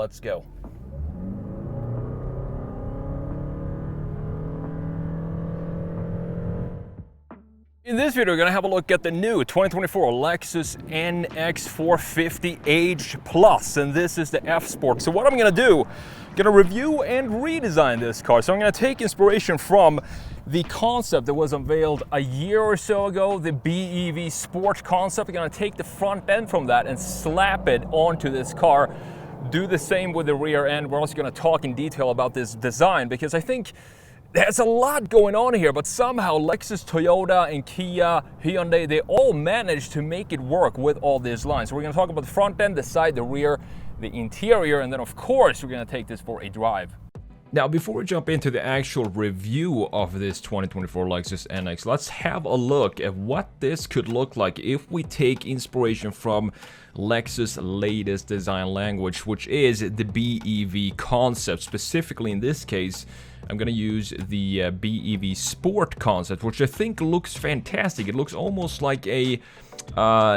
let's go. In this video, we're going to have a look at the new 2024 Lexus NX 450h Plus, and this is the F Sport. So what I'm going to do, I'm going to review and redesign this car. So I'm going to take inspiration from the concept that was unveiled a year or so ago, the BEV Sport concept. I'm going to take the front end from that and slap it onto this car. Do the same with the rear end. We're also going to talk in detail about this design because I think there's a lot going on here, but somehow Lexus, Toyota, and Kia, Hyundai, they all managed to make it work with all these lines. So we're going to talk about the front end, the side, the rear, the interior, and then of course we're going to take this for a drive. Now, before we jump into the actual review of this 2024 Lexus NX, let's have a look at what this could look like if we take inspiration from Lexus' latest design language, which is the BEV concept. Specifically in this case, I'm going to use the BEV Sport concept, which I think looks fantastic. It looks almost like a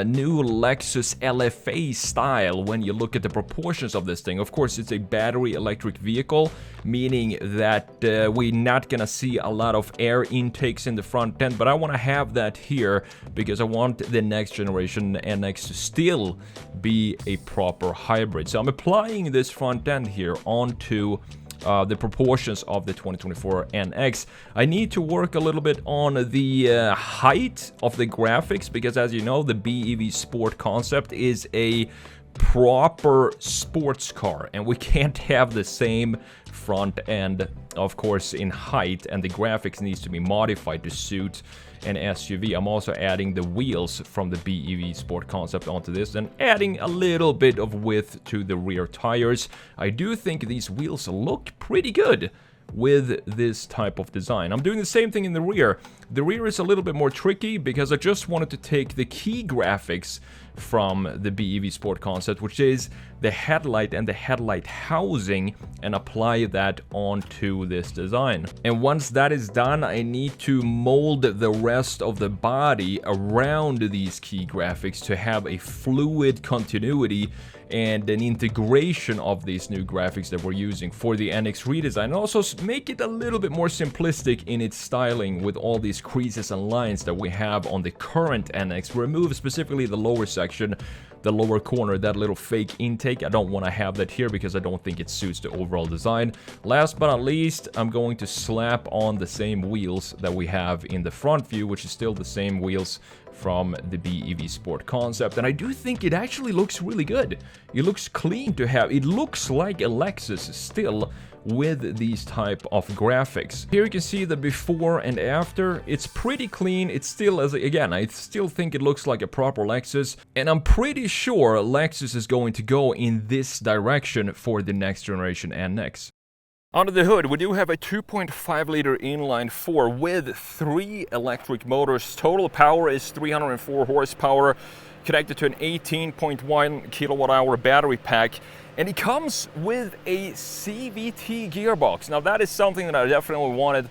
new Lexus LFA style when you look at the proportions of this thing. Of course, it's a battery electric vehicle, meaning that we're not going to see a lot of air intakes in the front end, but I want to have that here because I want the next generation NX to still be a proper hybrid. So I'm applying this front end here onto the proportions of the 2024 NX. I need to work a little bit on the height of the graphics because, as you know, the BEV Sport concept is a proper sports car and we can't have the same front end, of course, in height, and the graphics needs to be modified to suit an SUV. I'm also adding the wheels from the BEV Sport concept onto this and adding a little bit of width to the rear tires. I do think these wheels look pretty good with this type of design. I'm doing the same thing in the rear. The rear is a little bit more tricky because I just wanted to take the key graphics from the BEV Sport concept, which is the headlight and the headlight housing, and apply that onto this design. And once that is done, I need to mold the rest of the body around these key graphics to have a fluid continuity and an integration of these new graphics that we're using for the NX redesign, and also make it a little bit more simplistic in its styling with all these creases and lines that we have on the current NX. Remove specifically the lower section, the lower corner, that little fake intake. I don't want to have that here because I don't think it suits the overall design. Last but not least, I'm going to slap on the same wheels that we have in the front view, which is still the same wheels from the BEV Sport concept, and I do think it actually looks really good. It looks clean to have. It looks like a Lexus still with these type of graphics. Here you can see the before and after. It's pretty clean. It's still, again, I still think it looks like a proper Lexus, and I'm pretty sure Lexus is going to go in this direction for the next generation NX. Under the hood, we do have a 2.5 liter inline 4 with 3 electric motors. Total power is 304 horsepower, connected to an 18.1 kilowatt hour battery pack. And it comes with a CVT gearbox. Now that is something that I definitely wanted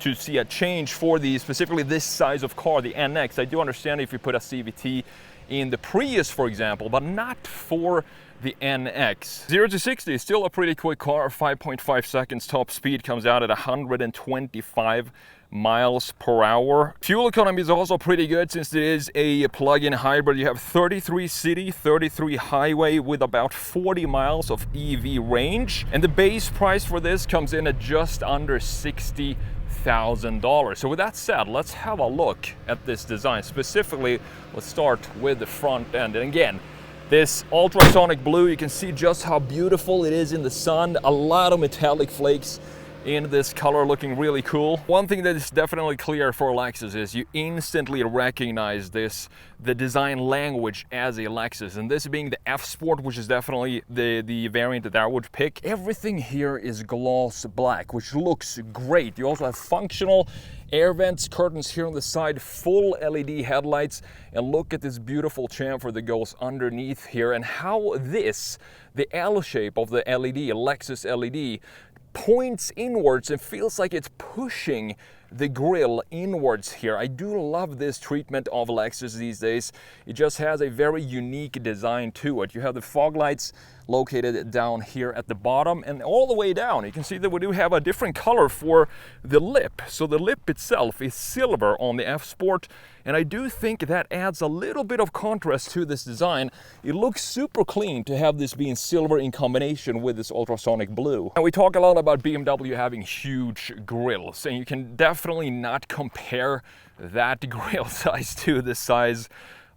to see a change for specifically this size of car, the NX. I do understand if you put a CVT in the Prius, for example, but not for the NX. 0 to 60 is still a pretty quick car, 5.5 seconds. Top speed comes out at 125 miles per hour. Fuel economy is also pretty good since it is a plug-in hybrid. You have 33 city, 33 highway with about 40 miles of EV range. And the base price for this comes in at just under $60,000. So with that said, let's have a look at this design. Specifically, let's start with the front end. And again, this ultrasonic blue, you can see just how beautiful it is in the sun. A lot of metallic flakes in this color, looking really cool. One thing that is definitely clear for Lexus is you instantly recognize the design language as a Lexus, and this being the F Sport, which is definitely the variant that I would pick. Everything here is gloss black, which looks great. You also have functional air vents, curtains here on the side, full LED headlights, and look at this beautiful chamfer that goes underneath here, and how the L shape of the LED, a Lexus LED, points inwards and feels like it's pushing the grille inwards here. I do love this treatment of Lexus these days. It just has a very unique design to it. You have the fog lights located down here at the bottom and all the way down. You can see that we do have a different color for the lip. So the lip itself is silver on the F Sport, and I do think that adds a little bit of contrast to this design. It looks super clean to have this being silver in combination with this ultrasonic blue. And we talk a lot about BMW having huge grills, and you can definitely not compare that grill size to the size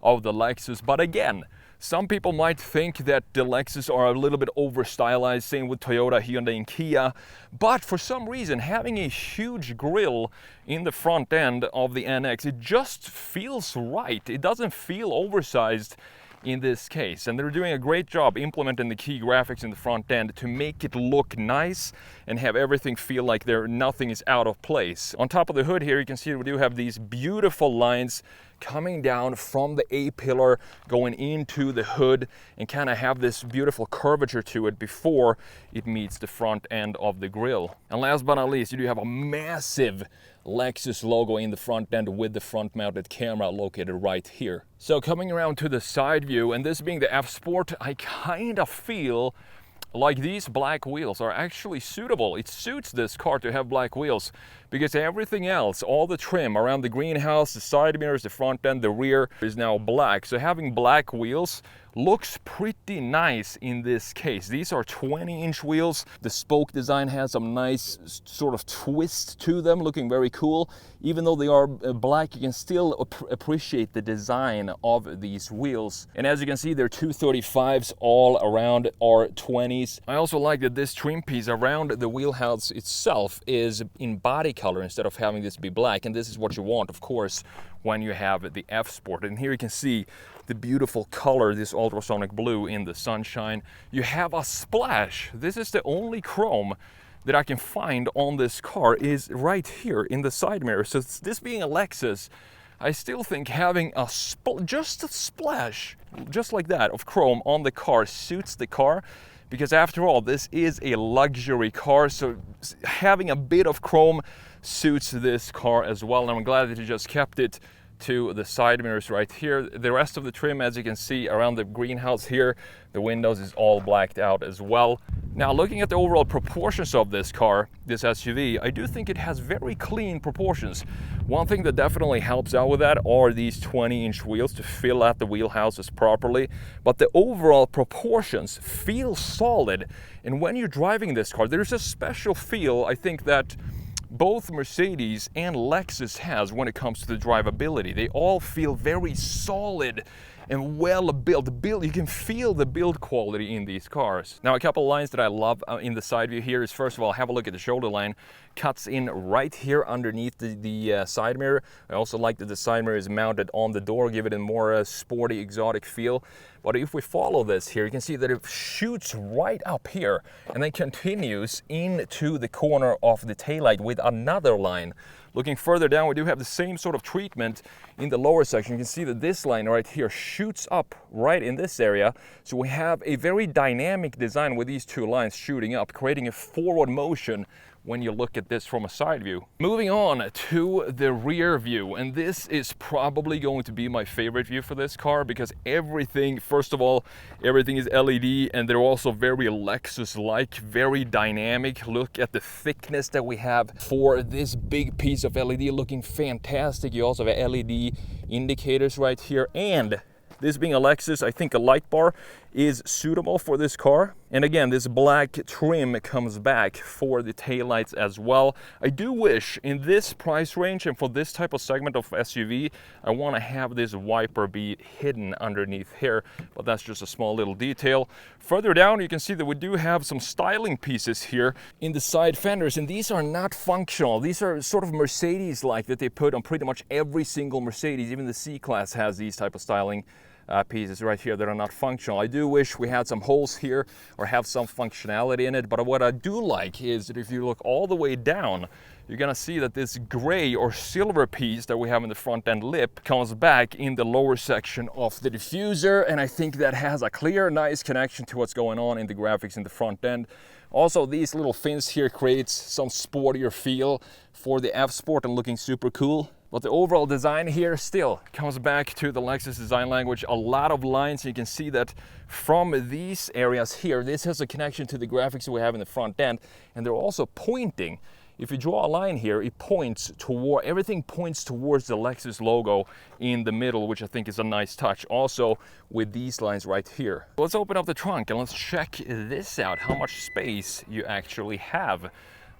of the Lexus. But again, some people might think that the Lexus are a little bit over-stylized, same with Toyota, Hyundai, and Kia. But for some reason, having a huge grille in the front end of the NX, it just feels right. It doesn't feel oversized in this case, and they're doing a great job implementing the key graphics in the front end to make it look nice and have everything feel like nothing is out of place. On top of the hood here, you can see we do have these beautiful lines coming down from the A-pillar going into the hood and kind of have this beautiful curvature to it before it meets the front end of the grille. And last but not least, you do have a massive Lexus logo in the front end with the front mounted camera located right here. So coming around to the side view, and this being the F Sport, I kind of feel like these black wheels are actually suitable. It suits this car to have black wheels because everything else, all the trim around the greenhouse, the side mirrors, the front end, the rear is now black. So having black wheels looks pretty nice in this case. These are 20-inch wheels. The spoke design has some nice sort of twist to them, looking very cool. Even though they are black, you can still appreciate the design of these wheels. And as you can see, they're 235s all around R20s. I also like that this trim piece around the wheelhouse itself is in body color instead of having this be black. And this is what you want, of course, when you have the F Sport. And here you can see the beautiful color, this ultrasonic blue in the sunshine. You have a splash. This is the only chrome that I can find on this car is right here in the side mirror. So this being a Lexus, I still think having just a splash, just like that, of chrome on the car suits the car. Because after all, this is a luxury car, so having a bit of chrome suits this car as well. And I'm glad that you just kept it to the side mirrors right here. The rest of the trim, as you can see around the greenhouse here, the windows is all blacked out as well. Now looking at the overall proportions of this car, this SUV, I do think it has very clean proportions. One thing that definitely helps out with that are these 20-inch wheels to fill out the wheelhouses properly, but the overall proportions feel solid. And when you're driving this car, there's a special feel, I think, that both Mercedes and Lexus has when it comes to the drivability. They all feel very solid and well built. You can feel the build quality in these cars. Now, a couple of lines that I love in the side view here is, first of all, have a look at the shoulder line. Cuts in right here underneath the side mirror. I also like that the side mirror is mounted on the door, give it a more sporty, exotic feel. But if we follow this here, you can see that it shoots right up here and then continues into the corner of the taillight with another line. Looking further down, we do have the same sort of treatment in the lower section. You can see that this line right here shoots up right in this area. So we have a very dynamic design with these two lines shooting up, creating a forward motion when you look at this from a side view. Moving on to the rear view, and this is probably going to be my favorite view for this car because everything, first of all, everything is LED and they're also very Lexus-like, very dynamic. Look at the thickness that we have for this big piece of LED, looking fantastic. You also have LED indicators right here, and this being a Lexus, I think a light bar is suitable for this car. And again, this black trim comes back for the taillights as well. I do wish in this price range and for this type of segment of SUV, I want to have this wiper be hidden underneath here, but that's just a small little detail. Further down, you can see that we do have some styling pieces here in the side fenders, and these are not functional. These are sort of Mercedes-like that they put on pretty much every single Mercedes. Even the C-Class has these type of styling pieces right here that are not functional. I do wish we had some holes here or have some functionality in it, but what I do like is that if you look all the way down, you're gonna see that this gray or silver piece that we have in the front end lip comes back in the lower section of the diffuser, and I think that has a clear, nice connection to what's going on in the graphics in the front end. Also, these little fins here creates some sportier feel for the F-Sport and looking super cool. But the overall design here still comes back to the Lexus design language. A lot of lines. You can see that from these areas here, this has a connection to the graphics we have in the front end, and they're also pointing. If you draw a line here, it points toward, everything points towards the Lexus logo in the middle, which I think is a nice touch. Also with these lines right here. Let's open up the trunk and let's check this out, how much space you actually have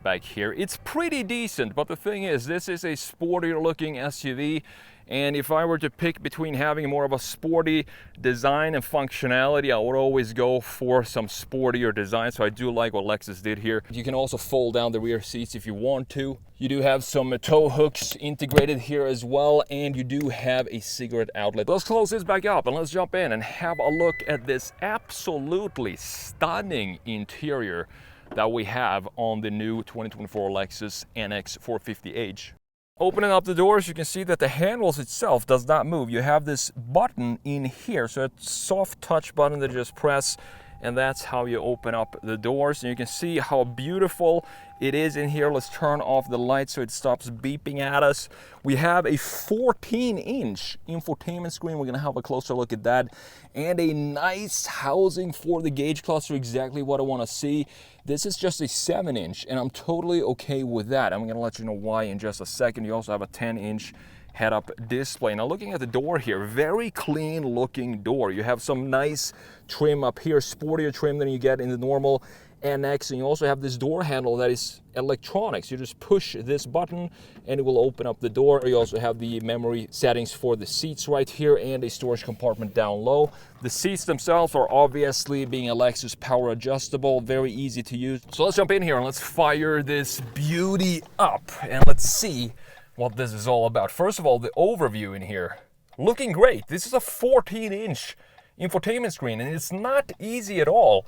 back here. It's pretty decent, but the thing is, this is a sportier looking SUV. And if I were to pick between having more of a sporty design and functionality, I would always go for some sportier design. So I do like what Lexus did here. You can also fold down the rear seats if you want to. You do have some tow hooks integrated here as well, and you do have a cigarette outlet. Let's close this back up and let's jump in and have a look at this absolutely stunning interior that we have on the new 2024 Lexus NX 450h. Opening up the doors, you can see that the handles itself does not move. You have this button in here, so it's a soft touch button that you just press, and that's how you open up the doors. And you can see how beautiful it is in here. Let's turn off the light so it stops beeping at us. We have a 14-inch infotainment screen. We're gonna have a closer look at that. And a nice housing for the gauge cluster, exactly what I wanna see. This is just a 7-inch, and I'm totally okay with that. I'm gonna let you know why in just a second. You also have a 10-inch head-up display. Now looking at the door here, very clean looking door. You have some nice trim up here, sportier trim than you get in the normal NX, and you also have this door handle that is electronics. You just push this button and it will open up the door. You also have the memory settings for the seats right here and a storage compartment down low. The seats themselves are obviously, being a Lexus, power adjustable, very easy to use. So let's jump in here and let's fire this beauty up and let's see what this is all about. First of all, the overview in here, looking great. This is a 14-inch infotainment screen, and it's not easy at all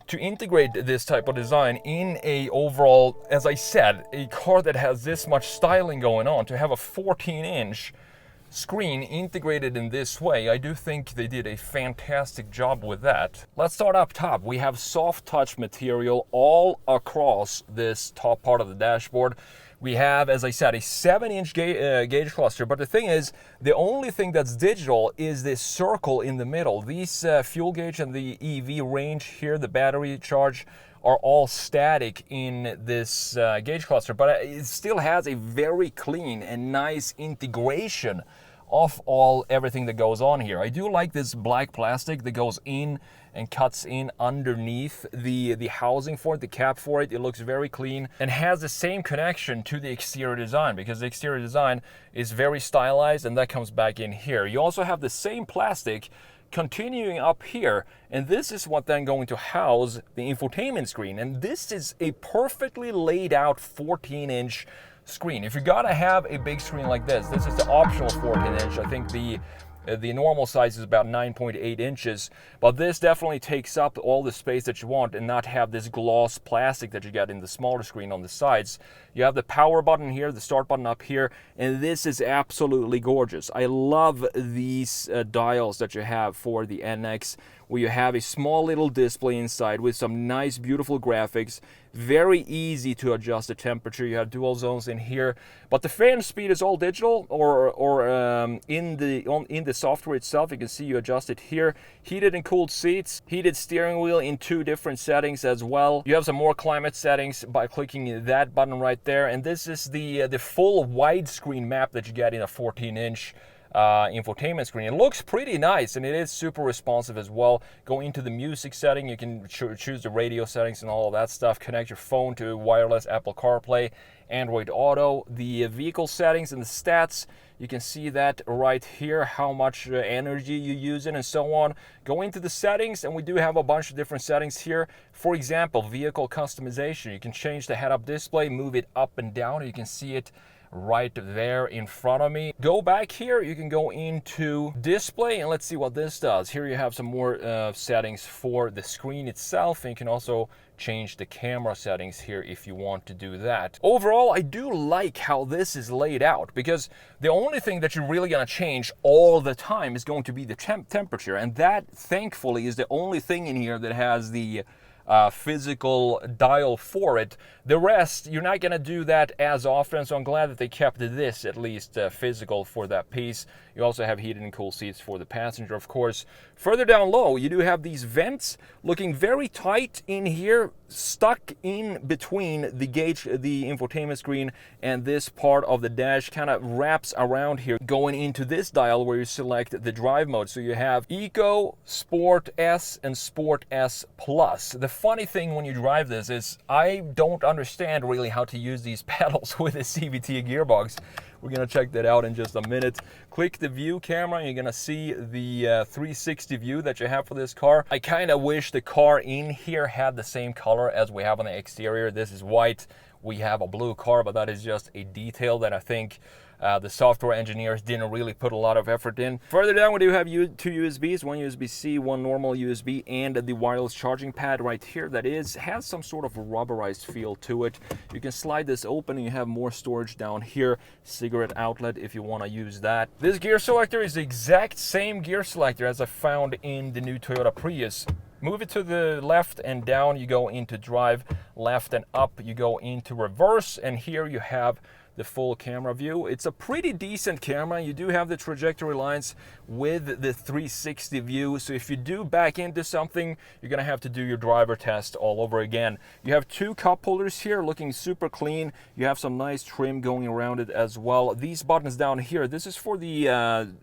to integrate this type of design in a overall, as I said, a car that has this much styling going on. To have a 14-inch screen integrated in this way, I do think they did a fantastic job with that. Let's start up top. We have soft touch material all across this top part of the dashboard. We have, as I said, a 7-inch gauge cluster, but the thing is, the only thing that's digital is this circle in the middle. These fuel gauge and the EV range here, the battery charge, are all static in this gauge cluster, but it still has a very clean and nice integration of everything that goes on here. I do like this black plastic that goes in and cuts in underneath the housing for it, the cap for it. It looks very clean and has the same connection to the exterior design, because the exterior design is very stylized, and that comes back in here. You also have the same plastic continuing up here, and this is what then going to house the infotainment screen. And this is a perfectly laid out 14-inch screen. If you gotta have a big screen like this is the optional 14-inch. I think the normal size is about 9.8 inches, but this definitely takes up all the space that you want and not have this gloss plastic that you get in the smaller screen on the sides. You have the power button here, the start button up here, and this is absolutely gorgeous. I love these dials that you have for the NX, where you have a small little display inside with some nice, beautiful graphics. Very easy to adjust the temperature. You have dual zones in here, but the fan speed is all digital, or in the software itself. You can see you adjust it here. Heated and cooled seats, heated steering wheel in 2 different settings as well. You have some more climate settings by clicking that button right there, and this is the full widescreen map that you get in a 14-inch infotainment screen. It looks pretty nice, and it is super responsive as well. Go into the music setting, you can choose the radio settings and all of that stuff. Connect your phone to wireless Apple CarPlay, Android Auto. The vehicle settings and the stats, you can see that right here, how much energy you use it and so on. Go into the settings, and we do have a bunch of different settings here. For example, vehicle customization. You can change the head-up display, move it up and down. You can see it right there in front of me. Go back here, you can go into display, and let's see what this does. Here you have some more settings for the screen itself, and you can also change the camera settings here if you want to do that. Overall, I do like how this is laid out, because the only thing that you're really going to change all the time is going to be the temperature, and that thankfully is the only thing in here that has the physical dial for it. The rest, you're not going to do that as often, so I'm glad that they kept this at least physical for that piece. You also have heated and cool seats for the passenger, of course. Further down low, you do have these vents looking very tight in here, stuck in between the gauge, the infotainment screen, and this part of the dash kind of wraps around here, going into this dial where you select the drive mode. So you have Eco, Sport S, and Sport S Plus. The funny thing when you drive this is I don't understand really how to use these pedals with a CVT gearbox. We're gonna check that out in just a minute. Click the view camera and you're gonna see the 360 view that you have for this car. I kind of wish the car in here had the same color as we have on the exterior. This is white. We have a blue car, but that is just a detail that I think the software engineers didn't really put a lot of effort in. Further down, we do have two USBs, one USB-C, one normal USB, and the wireless charging pad right here that has some sort of rubberized feel to it. You can slide this open and you have more storage down here, cigarette outlet if you want to use that. This gear selector is the exact same gear selector as I found in the new Toyota Prius. Move it to the left and down, you go into drive, left and up, you go into reverse, and here you have the full camera view. It's a pretty decent camera. You do have the trajectory lines with the 360 view, so if you do back into something, you're gonna have to do your driver test all over again. You have two cup holders here looking super clean. You have some nice trim going around it as well. These buttons down here, this is for the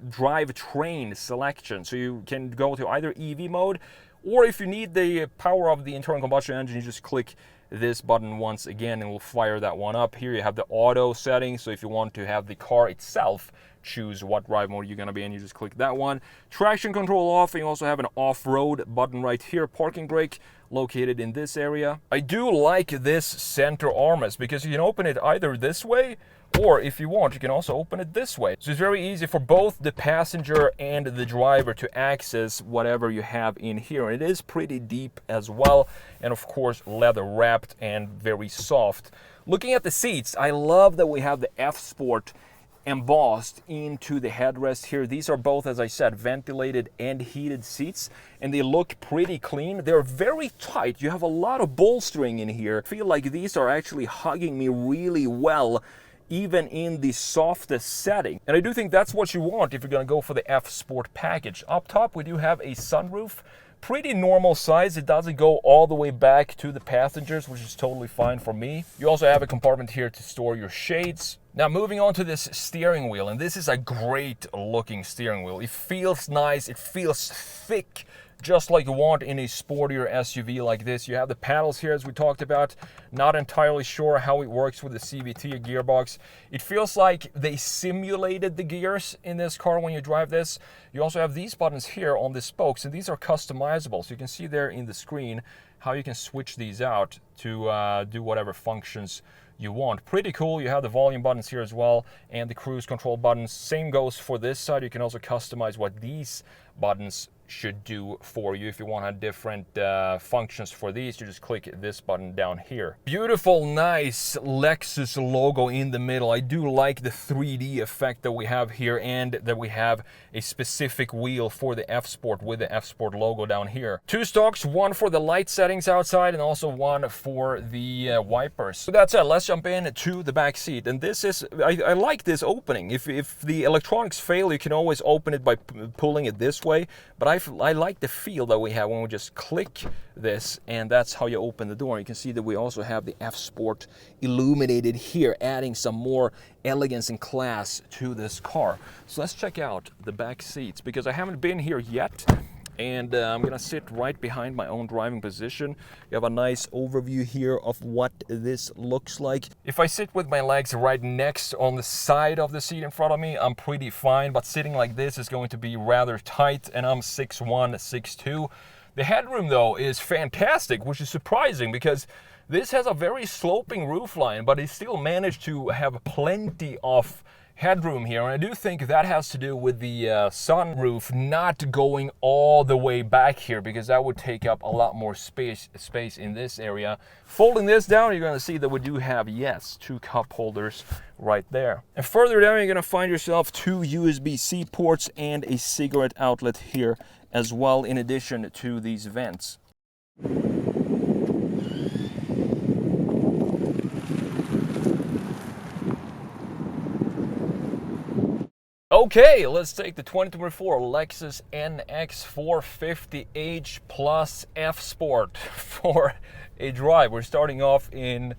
drivetrain selection, so you can go to either EV mode, or if you need the power of the internal combustion engine, you just click this button once again and we'll fire that one up. Here you have the auto settings, so if you want to have the car itself choose what drive mode you're going to be in, you just click that one. Traction control off, and you also have an off-road button right here. Parking brake located in this area. I do like this center armrest because you can open it either this way, or if you want, you can also open it this way. So it's very easy for both the passenger and the driver to access whatever you have in here. It is pretty deep as well, and of course leather wrapped and very soft. Looking at the seats, I love that we have the F Sport embossed into the headrest here. These are both, as I said, ventilated and heated seats, and they look pretty clean. They're very tight. You have a lot of bolstering in here. I feel like these are actually hugging me really well, even in the softest setting. And I do think that's what you want if you're gonna go for the F Sport package. Up top, we do have a sunroof. Pretty normal size. It doesn't go all the way back to the passengers, which is totally fine for me. You also have a compartment here to store your shades. Now moving on to this steering wheel, and this is a great looking steering wheel. It feels nice, it feels thick, just like you want in a sportier SUV like this. You have the paddles here as we talked about. Not entirely sure how it works with the CVT gearbox. It feels like they simulated the gears in this car when you drive this. You also have these buttons here on the spokes, and these are customizable. So you can see there in the screen how you can switch these out to do whatever functions you want. Pretty cool. You have the volume buttons here as well, and the cruise control buttons. Same goes for this side. You can also customize what these buttons should do for you. If you want different functions for these, you just click this button down here. Beautiful, nice Lexus logo in the middle. I do like the 3D effect that we have here, and that we have a specific wheel for the F Sport with the F Sport logo down here. Two stalks, one for the light settings outside and also one for the wipers. So that's it. Let's jump in to the back seat. And this is, I like this opening. If the electronics fail, you can always open it by pulling it this way, but I like the feel that we have when we just click this, and that's how you open the door. You can see that we also have the F Sport illuminated here, adding some more elegance and class to this car. So let's check out the back seats, because I haven't been here yet, and I'm gonna sit right behind my own driving position. You have a nice overview here of what this looks like. If I sit with my legs right next on the side of the seat in front of me, I'm pretty fine, but sitting like this is going to be rather tight, and I'm 6'1", 6'2". The headroom though is fantastic, which is surprising because this has a very sloping roofline, but it still managed to have plenty of headroom here. And I do think that has to do with the sunroof not going all the way back here, because that would take up a lot more space in this area. Folding this down, you're going to see that we do have, yes, 2 cup holders right there. And further down, you're going to find yourself 2 USB-C ports and a cigarette outlet here as well, in addition to these vents. Okay, let's take the 2024 Lexus NX 450h Plus F Sport for a drive. We're starting off in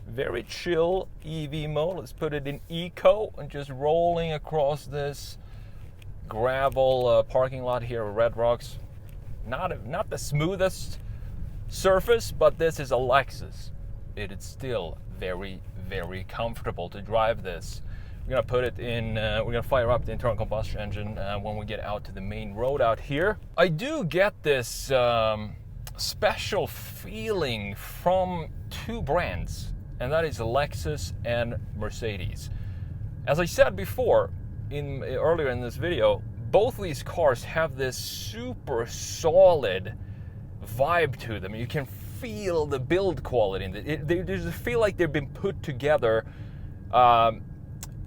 very chill EV mode. Let's put it in Eco and just rolling across this gravel parking lot here at Red Rocks. Not the smoothest surface, but this is a Lexus. It is still very, very comfortable to drive this. We're gonna put it in, we're gonna fire up the internal combustion engine when we get out to the main road out here. I do get this special feeling from 2 brands, and that is Lexus and Mercedes. As I said before, earlier in this video, both of these cars have this super solid vibe to them. You can feel the build quality in it. They just feel like they've been put together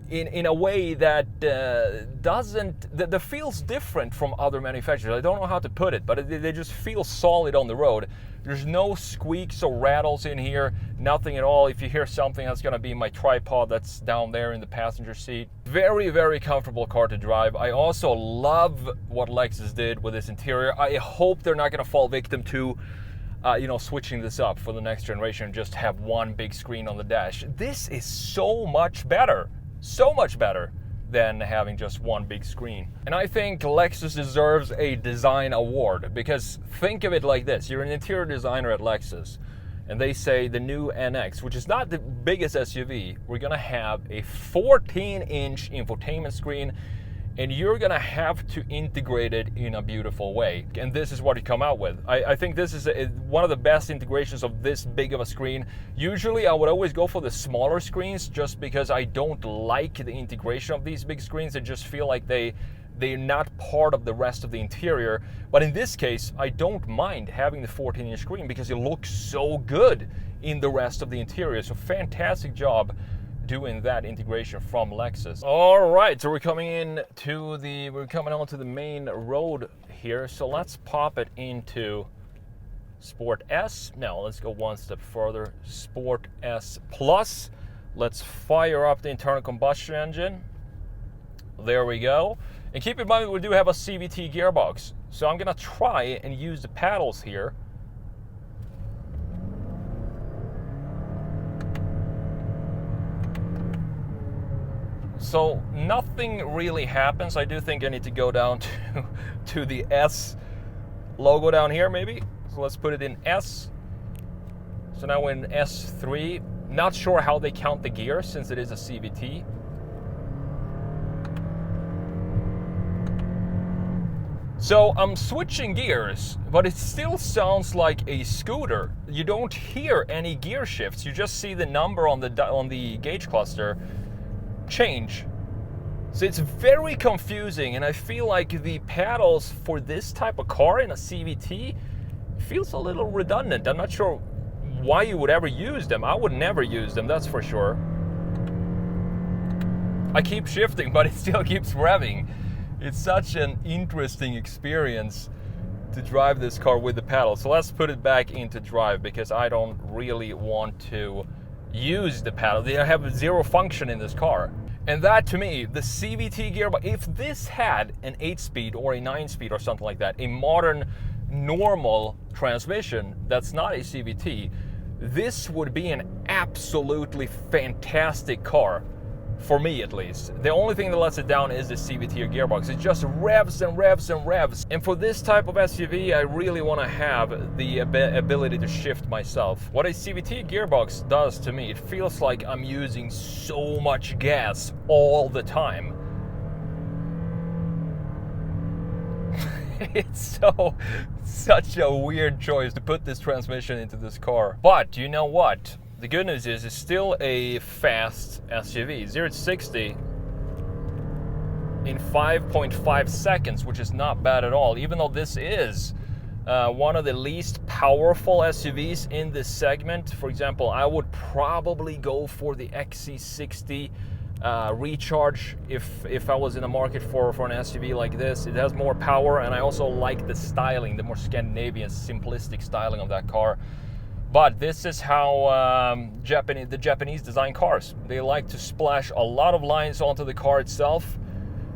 in a way that that feels different from other manufacturers. I don't know how to put it, but they just feel solid on the road. There's no squeaks or rattles in here, nothing at all. If you hear something, that's gonna be my tripod that's down there in the passenger seat. Very, very comfortable car to drive. I also love what Lexus did with this interior. I hope they're not gonna fall victim to switching this up for the next generation and just have one big screen on the dash. This is so much better than having just one big screen. And I think Lexus deserves a design award, because think of it like this. You're an interior designer at Lexus, and they say the new NX, which is not the biggest SUV, we're gonna have a 14-inch infotainment screen, and you're gonna have to integrate it in a beautiful way. And this is what you come out with. I think this is one of the best integrations of this big of a screen. Usually I would always go for the smaller screens, just because I don't like the integration of these big screens. I just feel like they're not part of the rest of the interior. But in this case, I don't mind having the 14-inch screen because it looks so good in the rest of the interior. So fantastic job doing that integration from Lexus. All right, so we're coming onto the main road here. So let's pop it into Sport S. Now let's go one step further, Sport S Plus. Let's fire up the internal combustion engine. There we go. And keep in mind, we do have a CVT gearbox. So I'm gonna try and use the paddles here. So nothing really happens. I do think I need to go down to the S logo down here maybe. So let's put it in S. So now we're in S3. Not sure how they count the gears since it is a CVT. So I'm switching gears, but it still sounds like a scooter. You don't hear any gear shifts. You just see the number on the gauge cluster change. So it's very confusing, and I feel like the paddles for this type of car in a CVT feels a little redundant. I'm not sure why you would ever use them. I would never use them, that's for sure. I keep shifting, but it still keeps revving. It's such an interesting experience to drive this car with the paddle. So let's put it back into drive, because I don't really want to use the paddle. They have zero function in this car. And that, to me, the CVT gearbox, if this had an 8-speed or a 9-speed or something like that, a modern normal transmission that's not a CVT, this would be an absolutely fantastic car. For me, at least. The only thing that lets it down is the CVT gearbox. It just revs and revs and revs. And for this type of SUV, I really want to have the ability to shift myself. What a CVT gearbox does to me, it feels like I'm using so much gas all the time. It's such a weird choice to put this transmission into this car. But you know what? The good news is it's still a fast SUV. 0 to 60 in 5.5 seconds, which is not bad at all, even though this is one of the least powerful SUVs in this segment. For example, I would probably go for the XC60 Recharge if I was in the market for an SUV like this. It has more power, and I also like the styling, the more Scandinavian, simplistic styling of that car. But this is how the Japanese design cars. They like to splash a lot of lines onto the car itself,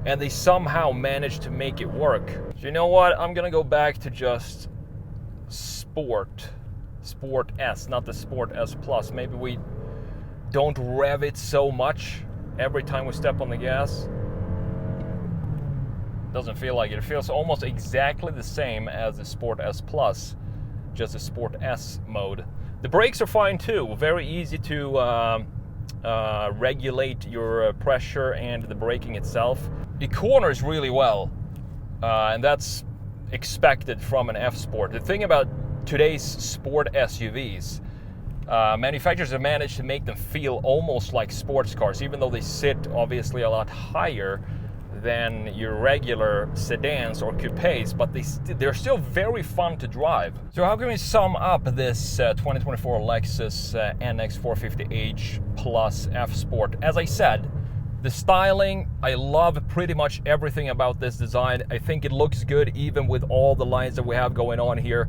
and they somehow manage to make it work. So you know what? I'm gonna go back to just Sport S, not the Sport S Plus. Maybe we don't rev it so much every time we step on the gas. Doesn't feel like it. It feels almost exactly the same as the Sport S Plus, just the Sport S mode. The brakes are fine too. Very easy to regulate your pressure and the braking itself. It corners really well, and that's expected from an F-Sport. The thing about today's sport SUVs, manufacturers have managed to make them feel almost like sports cars, even though they sit obviously a lot higher than your regular sedans or coupes, but they're still very fun to drive. So how can we sum up this 2024 Lexus NX 450h Plus F-Sport? As I said, the styling, I love pretty much everything about this design. I think it looks good even with all the lines that we have going on here.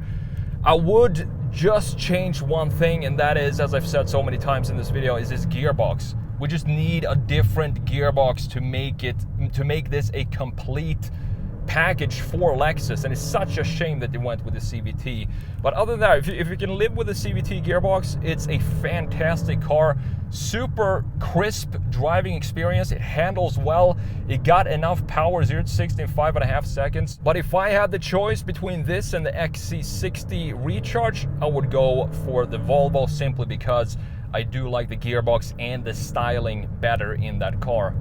I would just change one thing, and that is, as I've said so many times in this video, is this gearbox. We just need a different gearbox to make this a complete package for Lexus, and it's such a shame that they went with the CVT. But other than that, if you can live with the CVT gearbox, it's a fantastic car. Super crisp driving experience. It handles well. It got enough power, 0 to 60 in 5.5 seconds. But if I had the choice between this and the XC60 Recharge, I would go for the Volvo, simply because I do like the gearbox and the styling better in that car.